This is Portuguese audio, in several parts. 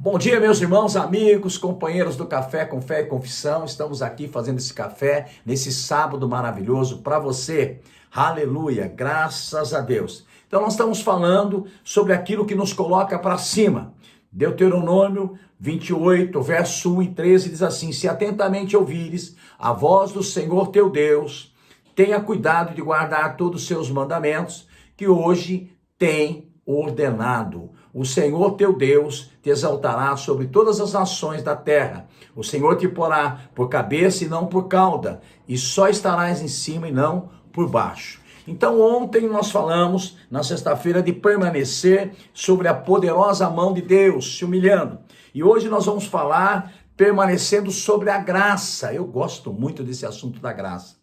Bom dia, meus irmãos, amigos, companheiros do Café com Fé e Confissão. Estamos aqui fazendo esse café nesse sábado maravilhoso para você. Aleluia, graças a Deus. Então nós estamos falando sobre aquilo que nos coloca para cima. Deuteronômio 28, verso 1 e 13 diz assim: se atentamente ouvires a voz do Senhor teu Deus, tenha cuidado de guardar todos os seus mandamentos que hoje tem ordenado. O Senhor teu Deus te exaltará sobre todas as nações da terra. O Senhor te porá por cabeça e não por cauda, e só estarás em cima e não por baixo. Então ontem nós falamos, na sexta-feira, de permanecer sobre a poderosa mão de Deus, se humilhando. E hoje nós vamos falar permanecendo sobre a graça. Eu gosto muito desse assunto da graça.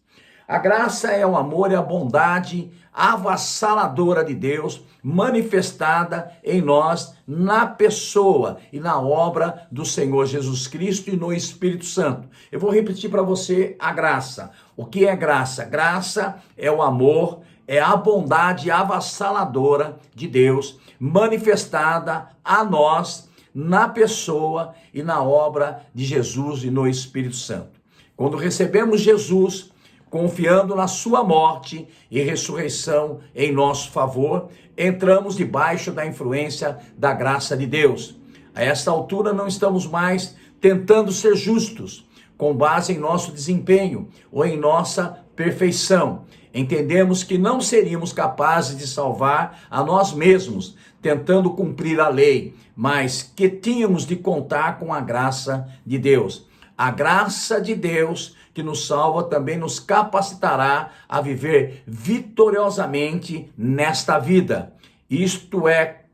A graça é o amor e a bondade avassaladora de Deus, manifestada em nós, na pessoa e na obra do Senhor Jesus Cristo e no Espírito Santo. Eu vou repetir para você a graça. O que é graça? Graça é o amor, é a bondade avassaladora de Deus, manifestada a nós, na pessoa e na obra de Jesus e no Espírito Santo. Quando recebemos Jesus, confiando na sua morte e ressurreição em nosso favor, entramos debaixo da influência da graça de Deus. A esta altura não estamos mais tentando ser justos, com base em nosso desempenho ou em nossa perfeição. Entendemos que não seríamos capazes de salvar a nós mesmos, tentando cumprir a lei, mas que tínhamos de contar com a graça de Deus. A graça de Deus que nos salva também nos capacitará a viver vitoriosamente nesta vida. Isto é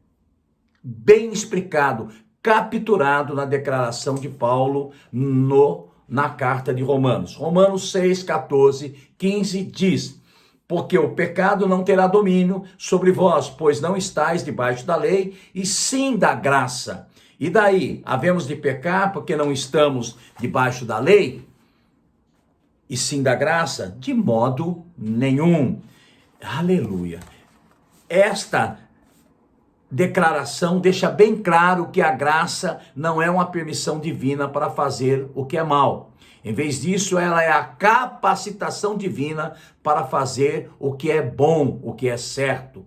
bem explicado, capturado na declaração de Paulo na carta de Romanos. Romanos 6, 14, 15 diz: porque o pecado não terá domínio sobre vós, pois não estáis debaixo da lei, e sim da graça. E daí, havemos de pecar porque não estamos debaixo da lei? E sim da graça? De modo nenhum. Aleluia. Esta declaração deixa bem claro que a graça não é uma permissão divina para fazer o que é mal. Em vez disso, ela é a capacitação divina para fazer o que é bom, o que é certo.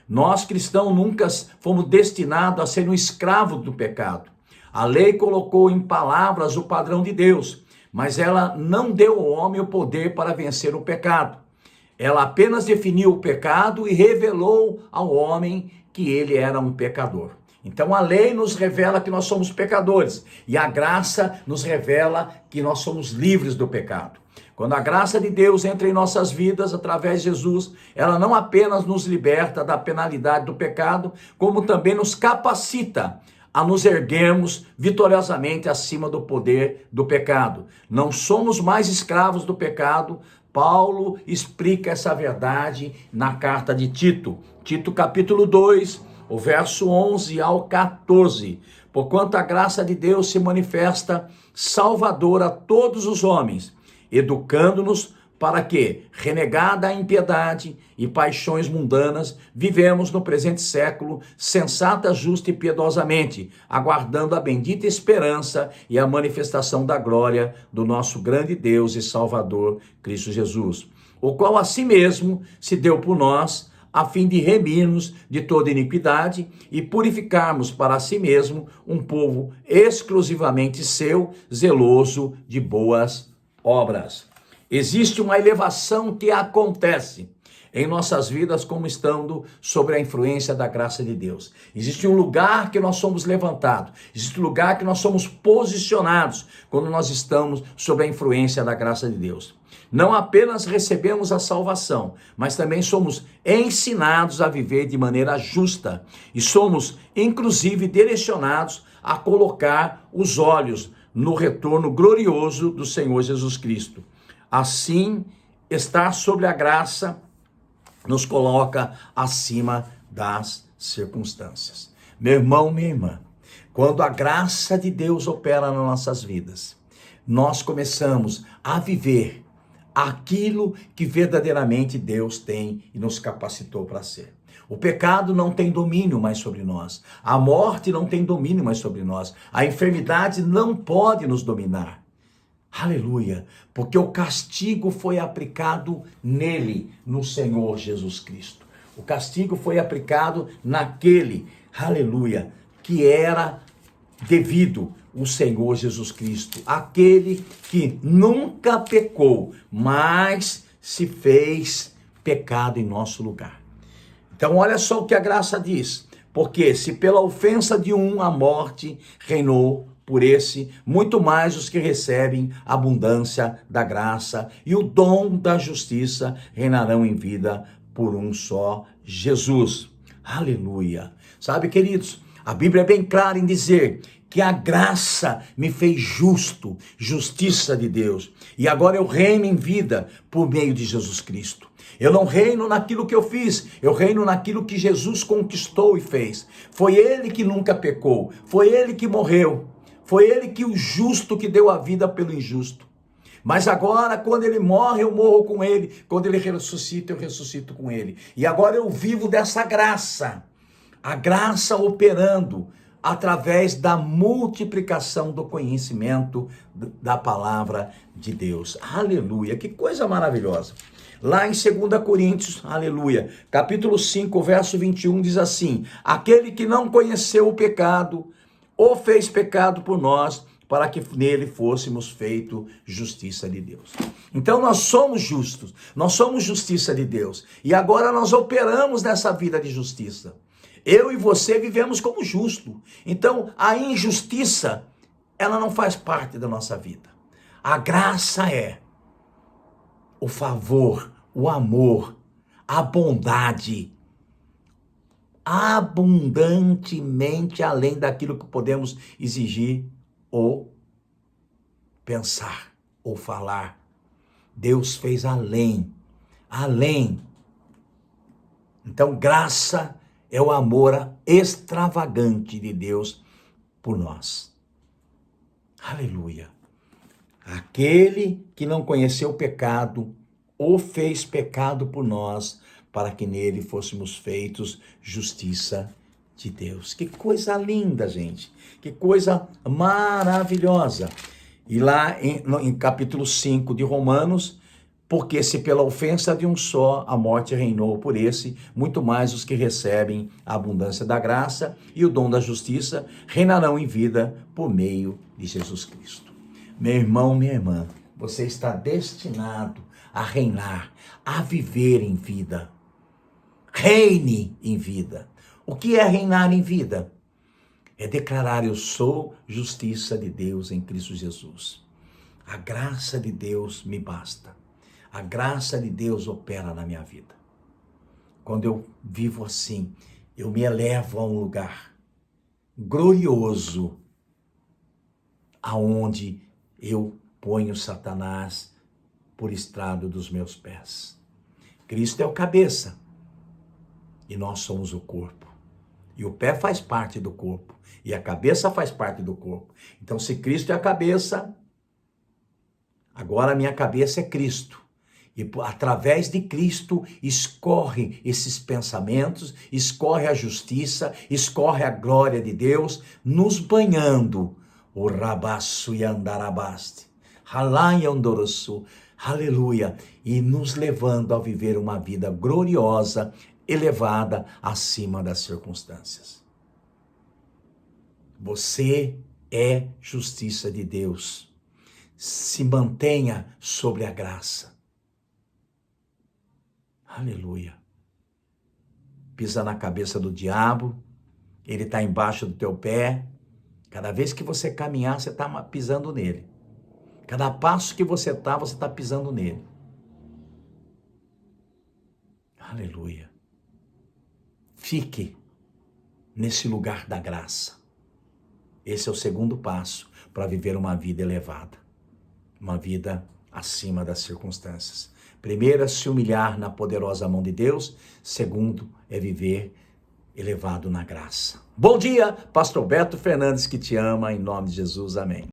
Nós cristãos nunca fomos destinados a ser um escravo do pecado. A lei colocou em palavras o padrão de Deus, mas ela não deu ao homem o poder para vencer o pecado. Ela apenas definiu o pecado e revelou ao homem que ele era um pecador. Então a lei nos revela que nós somos pecadores e a graça nos revela que nós somos livres do pecado. Quando a graça de Deus entra em nossas vidas através de Jesus, ela não apenas nos liberta da penalidade do pecado, como também nos capacita a nos erguermos vitoriosamente acima do poder do pecado. Não somos mais escravos do pecado. Paulo explica essa verdade na carta de Tito. Tito capítulo 2, o verso 11 ao 14. Porquanto a graça de Deus se manifesta salvadora a todos os homens, educando-nos para que, renegada a impiedade e paixões mundanas, vivemos no presente século sensata, justa e piedosamente, aguardando a bendita esperança e a manifestação da glória do nosso grande Deus e Salvador, Cristo Jesus, o qual a si mesmo se deu por nós, a fim de remir-nos de toda iniquidade e purificarmos para si mesmo um povo exclusivamente seu, zeloso de boas obras. Existe uma elevação que acontece em nossas vidas como estando sobre a influência da graça de Deus. Existe um lugar que nós somos levantados, existe um lugar que nós somos posicionados quando nós estamos sob a influência da graça de Deus. Não apenas recebemos a salvação, mas também somos ensinados a viver de maneira justa e somos inclusive direcionados a colocar os olhos no retorno glorioso do Senhor Jesus Cristo. Assim, estar sobre a graça nos coloca acima das circunstâncias. Meu irmão, minha irmã, quando a graça de Deus opera nas nossas vidas, nós começamos a viver aquilo que verdadeiramente Deus tem e nos capacitou para ser. O pecado não tem domínio mais sobre nós. A morte não tem domínio mais sobre nós. A enfermidade não pode nos dominar. Aleluia, porque o castigo foi aplicado nele, no Senhor Jesus Cristo. O castigo foi aplicado naquele, aleluia, que era devido ao Senhor Jesus Cristo. Aquele que nunca pecou, mas se fez pecado em nosso lugar. Então olha só o que a graça diz. Porque se pela ofensa de um a morte reinou, por esse, muito mais os que recebem a abundância da graça e o dom da justiça reinarão em vida por um só Jesus. Aleluia. Sabe, queridos, a Bíblia é bem clara em dizer que a graça me fez justo, justiça de Deus. E agora eu reino em vida por meio de Jesus Cristo. Eu não reino naquilo que eu fiz, eu reino naquilo que Jesus conquistou e fez. Foi Ele que nunca pecou, foi Ele que morreu, foi Ele que o justo que deu a vida pelo injusto. Mas agora, quando Ele morre, eu morro com Ele. Quando Ele ressuscita, eu ressuscito com Ele. E agora eu vivo dessa graça. A graça operando através da multiplicação do conhecimento da palavra de Deus. Aleluia, que coisa maravilhosa. Lá em 2 Coríntios, aleluia, capítulo 5, verso 21, diz assim: aquele que não conheceu o pecado, o fez pecado por nós, para que nele fôssemos feito justiça de Deus. Então nós somos justos, nós somos justiça de Deus, e agora nós operamos nessa vida de justiça. Eu e você vivemos como justo. Então a injustiça, ela não faz parte da nossa vida. A graça é o favor, o amor, a bondade, abundantemente além daquilo que podemos exigir ou pensar ou falar. Deus fez além. Então, graça é o amor extravagante de Deus por nós. Aleluia. Aquele que não conheceu o pecado, o fez pecado por nós, para que nele fôssemos feitos justiça de Deus. Que coisa linda, gente. Que coisa maravilhosa. E lá em capítulo 5 de Romanos, porque se pela ofensa de um só a morte reinou por esse, muito mais os que recebem a abundância da graça e o dom da justiça reinarão em vida por meio de Jesus Cristo. Meu irmão, minha irmã, você está destinado a reinar, a viver em vida. Reine em vida. O que é reinar em vida? É declarar: eu sou justiça de Deus em Cristo Jesus. A graça de Deus me basta. A graça de Deus opera na minha vida. Quando eu vivo assim, eu me elevo a um lugar glorioso, aonde eu ponho Satanás por estrado dos meus pés. Cristo é o cabeça e nós somos o corpo. E o pé faz parte do corpo e a cabeça faz parte do corpo. Então, se Cristo é a cabeça, agora a minha cabeça é Cristo. E através de Cristo escorre esses pensamentos, escorre a justiça, escorre a glória de Deus, nos banhando. O rabaço e andarabaste, halai andorosu, aleluia, e nos levando a viver uma vida gloriosa, elevada acima das circunstâncias. Você é justiça de Deus. Se mantenha sobre a graça. Aleluia. Pisa na cabeça do diabo, ele está embaixo do teu pé. Cada vez que você caminhar, você está pisando nele. Cada passo que você está pisando nele. Aleluia. Fique nesse lugar da graça. Esse é o segundo passo para viver uma vida elevada. Uma vida acima das circunstâncias. Primeiro é se humilhar na poderosa mão de Deus. Segundo é viver elevado na graça. Bom dia, Pastor Beto Fernandes que te ama, em nome de Jesus, amém.